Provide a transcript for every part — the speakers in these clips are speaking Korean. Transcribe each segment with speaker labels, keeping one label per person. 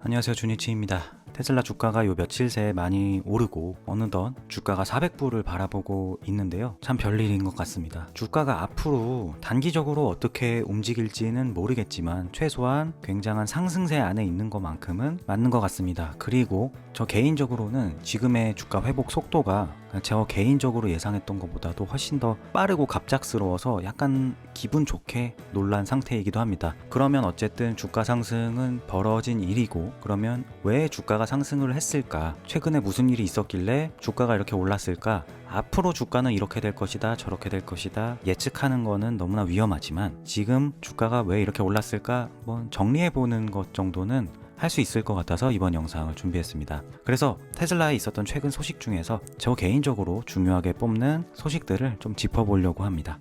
Speaker 1: 안녕하세요, 주니치입니다. 테슬라 주가가 요 며칠 새 많이 오르고 어느덧 주가가 400불을 바라보고 있는데요. 참 별일인 것 같습니다. 주가가 앞으로 단기적으로 어떻게 움직일지는 모르겠지만 최소한 굉장한 상승세 안에 있는 것만큼은 맞는 것 같습니다. 그리고 저 개인적으로는 지금의 주가 회복 속도가 제가 개인적으로 예상했던 것보다도 훨씬 더 빠르고 갑작스러워서 약간 기분 좋게 놀란 상태이기도 합니다. 그러면 어쨌든 주가 상승은 벌어진 일이고, 그러면 왜 주가가 상승을 했을까? 최근에 무슨 일이 있었길래 주가가 이렇게 올랐을까? 앞으로 주가는 이렇게 될 것이다, 저렇게 될 것이다 예측하는 거는 너무나 위험하지만, 지금 주가가 왜 이렇게 올랐을까? 한번 정리해보는 것 정도는 할 수 있을 것 같아서 이번 영상을 준비했습니다. 그래서 테슬라에 있었던 최근 소식 중에서 저 개인적으로 중요하게 뽑는 소식들을 좀 짚어보려고 합니다.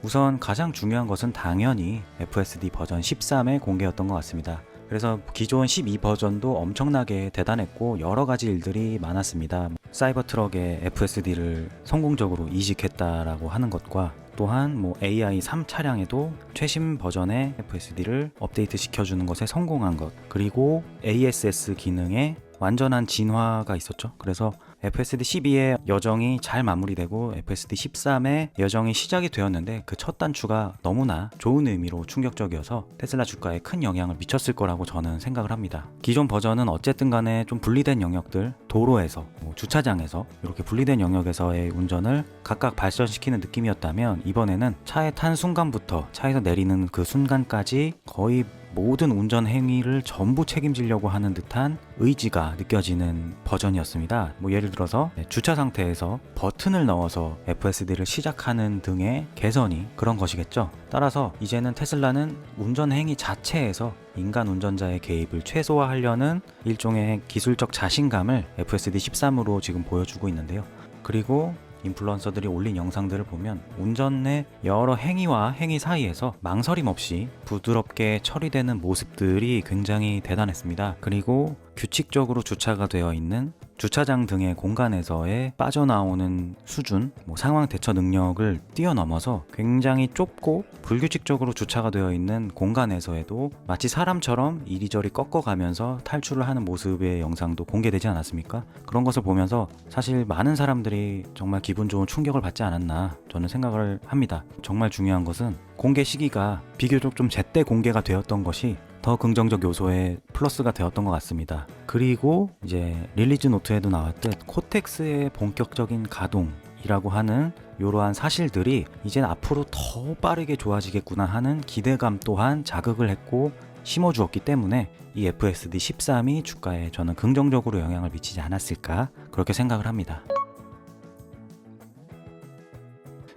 Speaker 1: 우선 가장 중요한 것은 당연히 FSD 버전 13의 공개였던 것 같습니다. 그래서 기존 12 버전도 엄청나게 대단했고 여러 가지 일들이 많았습니다. 사이버 트럭에 FSD를 성공적으로 이식했다라고 하는 것과, 또한 AI 3 차량에도 최신 버전의 FSD를 업데이트 시켜주는 것에 성공한 것, 그리고 ASS 기능에 완전한 진화가 있었죠. 그래서 FSD 12의 여정이 잘 마무리되고 FSD 13의 여정이 시작이 되었는데, 그 첫 단추가 너무나 좋은 의미로 충격적이어서 테슬라 주가에 큰 영향을 미쳤을 거라고 저는 생각을 합니다. 기존 버전은 어쨌든 간에 좀 분리된 영역들, 도로에서 주차장에서 이렇게 분리된 영역에서의 운전을 각각 발전시키는 느낌이었다면, 이번에는 차에 탄 순간부터 차에서 내리는 그 순간까지 거의 모든 운전 행위를 전부 책임지려고 하는 듯한 의지가 느껴지는 버전이었습니다. 예를 들어서 주차 상태에서 버튼을 넣어서 FSD를 시작하는 등의 개선이 그런 것이겠죠. 따라서 이제는 테슬라는 운전 행위 자체에서 인간 운전자의 개입을 최소화하려는 일종의 기술적 자신감을 FSD 13으로 지금 보여주고 있는데요. 그리고 인플루언서들이 올린 영상들을 보면 운전의 여러 행위와 행위 사이에서 망설임 없이 부드럽게 처리되는 모습들이 굉장히 대단했습니다. 그리고 규칙적으로 주차가 되어 있는 주차장 등의 공간에서의 빠져나오는 수준, 상황 대처 능력을 뛰어넘어서 굉장히 좁고 불규칙적으로 주차가 되어 있는 공간에서에도 마치 사람처럼 이리저리 꺾어가면서 탈출을 하는 모습의 영상도 공개되지 않았습니까? 그런 것을 보면서 사실 많은 사람들이 정말 기분 좋은 충격을 받지 않았나 저는 생각을 합니다. 정말 중요한 것은 공개 시기가 비교적 좀 제때 공개가 되었던 것이 더 긍정적 요소의 플러스가 되었던 것 같습니다. 그리고 이제 릴리즈 노트에도 나왔듯 코텍스의 본격적인 가동이라고 하는 이러한 사실들이 이젠 앞으로 더 빠르게 좋아지겠구나 하는 기대감 또한 자극을 했고 심어주었기 때문에 이 FSD 13이 주가에 저는 긍정적으로 영향을 미치지 않았을까 그렇게 생각을 합니다.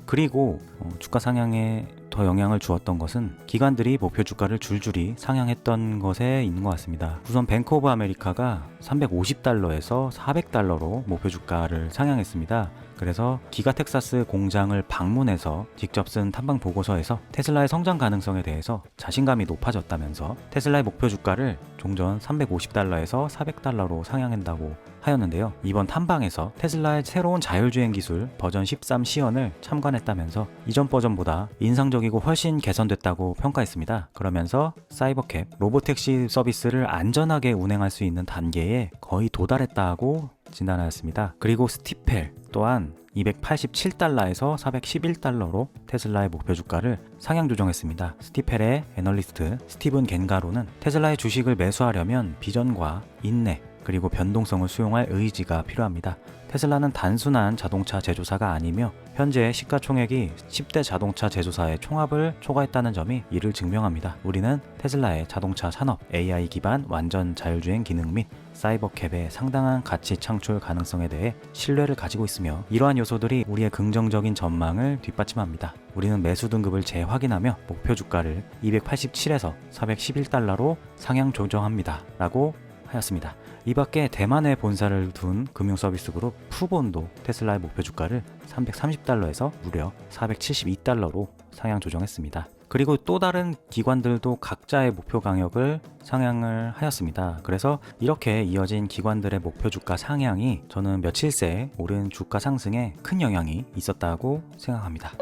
Speaker 1: 그리고 주가 상향에 더 영향을 주었던 것은 기관들이 목표 주가를 줄줄이 상향했던 것에 있는 것 같습니다. 우선 뱅크 오브 아메리카가 350달러에서 400달러로 목표 주가를 상향했습니다. 그래서 기가 텍사스 공장을 방문해서 직접 쓴 탐방 보고서에서 테슬라의 성장 가능성에 대해서 자신감이 높아졌다면서 테슬라의 목표 주가를 종전 350달러에서 400달러로 상향한다고 하였는데요. 이번 탐방에서 테슬라의 새로운 자율주행 기술 버전 13 시연을 참관했다면서 이전 버전보다 인상적이고 훨씬 개선됐다고 평가했습니다. 그러면서 사이버캡 로보택시 서비스를 안전하게 운행할 수 있는 단계에 거의 도달했다고 진단하였습니다. 그리고 스티펠 또한 287달러에서 411달러로 테슬라의 목표 주가를 상향 조정했습니다. 스티펠의 애널리스트 스티븐 겐가로는 테슬라의 주식을 매수하려면 비전과 인내 그리고 변동성을 수용할 의지가 필요합니다. 테슬라는 단순한 자동차 제조사가 아니며 현재 시가총액이 10대 자동차 제조사의 총합을 초과했다는 점이 이를 증명합니다. 우리는 테슬라의 자동차 산업, AI 기반 완전 자율주행 기능 및 사이버캡의 상당한 가치 창출 가능성에 대해 신뢰를 가지고 있으며, 이러한 요소들이 우리의 긍정적인 전망을 뒷받침합니다. 우리는 매수 등급을 재확인하며 목표 주가를 287에서 411달러로 상향 조정합니다. 라고 하였습니다. 이 밖에 대만에 본사를 둔 금융서비스 그룹 푸본도 테슬라의 목표 주가를 330달러에서 무려 472달러로 상향 조정했습니다. 그리고 또 다른 기관들도 각자의 목표 강역을 상향을 하였습니다. 그래서 이렇게 이어진 기관들의 목표 주가 상향이 저는 며칠 새 오른 주가 상승에 큰 영향이 있었다고 생각합니다.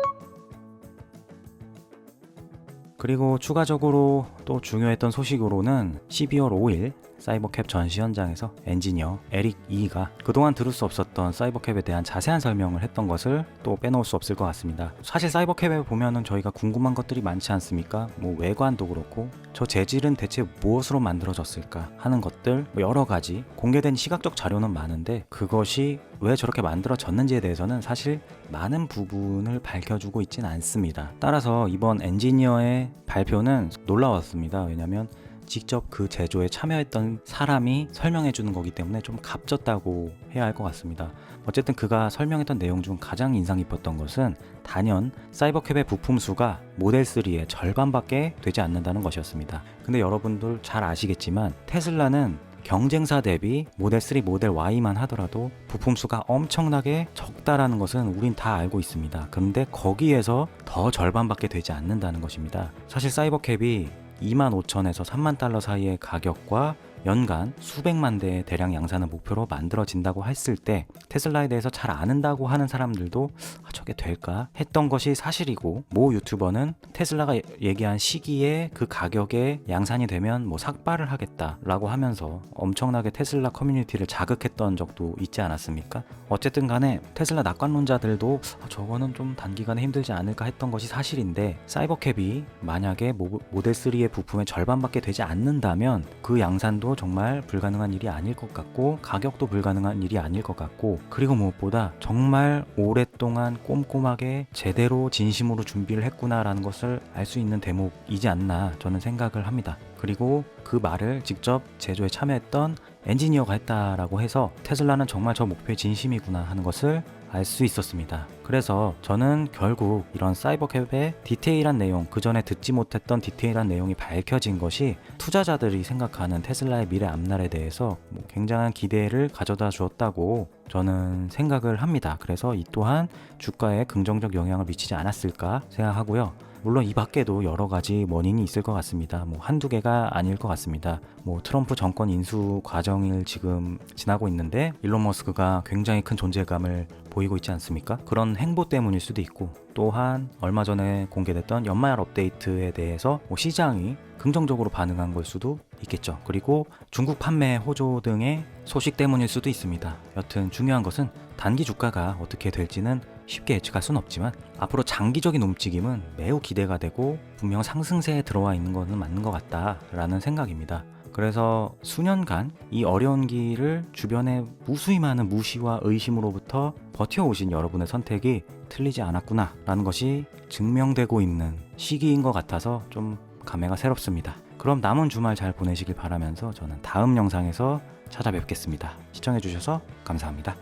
Speaker 1: 그리고 추가적으로 또 중요했던 소식으로는 12월 5일 사이버캡 전시 현장에서 엔지니어 에릭 이가 그동안 들을 수 없었던 사이버캡에 대한 자세한 설명을 했던 것을 또 빼놓을 수 없을 것 같습니다. 사실 사이버캡에 보면은 저희가 궁금한 것들이 많지 않습니까? 뭐 외관도 그렇고 저 재질은 대체 무엇으로 만들어졌을까 하는 것들, 뭐 여러 가지 공개된 시각적 자료는 많은데 그것이 왜 저렇게 만들어졌는지에 대해서는 사실 많은 부분을 밝혀주고 있진 않습니다. 따라서 이번 엔지니어의 발표는 놀라웠습니다. 왜냐하면 직접 그 제조에 참여했던 사람이 설명해 주는 거기 때문에 좀 값졌다고 해야 할 것 같습니다. 어쨌든 그가 설명했던 내용 중 가장 인상 깊었던 것은 단연 사이버캡의 부품 수가 모델 3의 절반밖에 되지 않는다는 것이었습니다. 근데 여러분들 잘 아시겠지만 테슬라는 경쟁사 대비 모델 3, 모델 Y만 하더라도 부품 수가 엄청나게 적다라는 것은 우린 다 알고 있습니다. 그런데 거기에서 더 절반밖에 되지 않는다는 것입니다. 사실 사이버캡이 25,000에서 3만 달러 사이의 가격과 연간 수백만 대의 대량 양산을 목표로 만들어진다고 했을 때 테슬라에 대해서 잘 아는다고 하는 사람들도 저게 될까 했던 것이 사실이고, 모 유튜버는 테슬라가 얘기한 시기에 그 가격에 양산이 되면 뭐 삭발을 하겠다라고 하면서 엄청나게 테슬라 커뮤니티를 자극했던 적도 있지 않았습니까? 어쨌든 간에 테슬라 낙관론자들도 저거는 좀 단기간에 힘들지 않을까 했던 것이 사실인데, 사이버캡이 만약에 모델 3의 부품의 절반밖에 되지 않는다면 그 양산도 정말 불가능한 일이 아닐 것 같고 가격도 불가능한 일이 아닐 것 같고, 그리고 무엇보다 정말 오랫동안 꼼꼼하게 제대로 진심으로 준비를 했구나라는 것을 알 수 있는 대목이지 않나 저는 생각을 합니다. 그리고 그 말을 직접 제조에 참여했던 엔지니어가 했다라고 해서 테슬라는 정말 저 목표에 진심이구나 하는 것을 알 수 있었습니다. 그래서 저는 결국 이런 사이버캡의 디테일한 내용, 그 전에 듣지 못했던 디테일한 내용이 밝혀진 것이 투자자들이 생각하는 테슬라의 미래 앞날에 대해서 굉장한 기대를 가져다 주었다고 저는 생각을 합니다. 그래서 이 또한 주가에 긍정적 영향을 미치지 않았을까 생각하고요. 물론 이 밖에도 여러 가지 원인이 있을 것 같습니다. 한두 개가 아닐 것 같습니다. 트럼프 정권 인수 과정을 지금 지나고 있는데 일론 머스크가 굉장히 큰 존재감을 보이고 있지 않습니까? 그런 행보 때문일 수도 있고, 또한 얼마 전에 공개됐던 연말 업데이트에 대해서 시장이 긍정적으로 반응한 걸 수도 있겠죠. 그리고 중국 판매 호조 등의 소식 때문일 수도 있습니다. 여튼 중요한 것은 단기 주가가 어떻게 될지는 쉽게 예측할 수는 없지만 앞으로 장기적인 움직임은 매우 기대가 되고 분명 상승세에 들어와 있는 것은 맞는 것 같다라는 생각입니다. 그래서 수년간 이 어려운 길을 주변의 무수히 많은 무시와 의심으로부터 버텨오신 여러분의 선택이 틀리지 않았구나 라는 것이 증명되고 있는 시기인 것 같아서 좀 감회가 새롭습니다. 그럼 남은 주말 잘 보내시길 바라면서 저는 다음 영상에서 찾아뵙겠습니다. 시청해주셔서 감사합니다.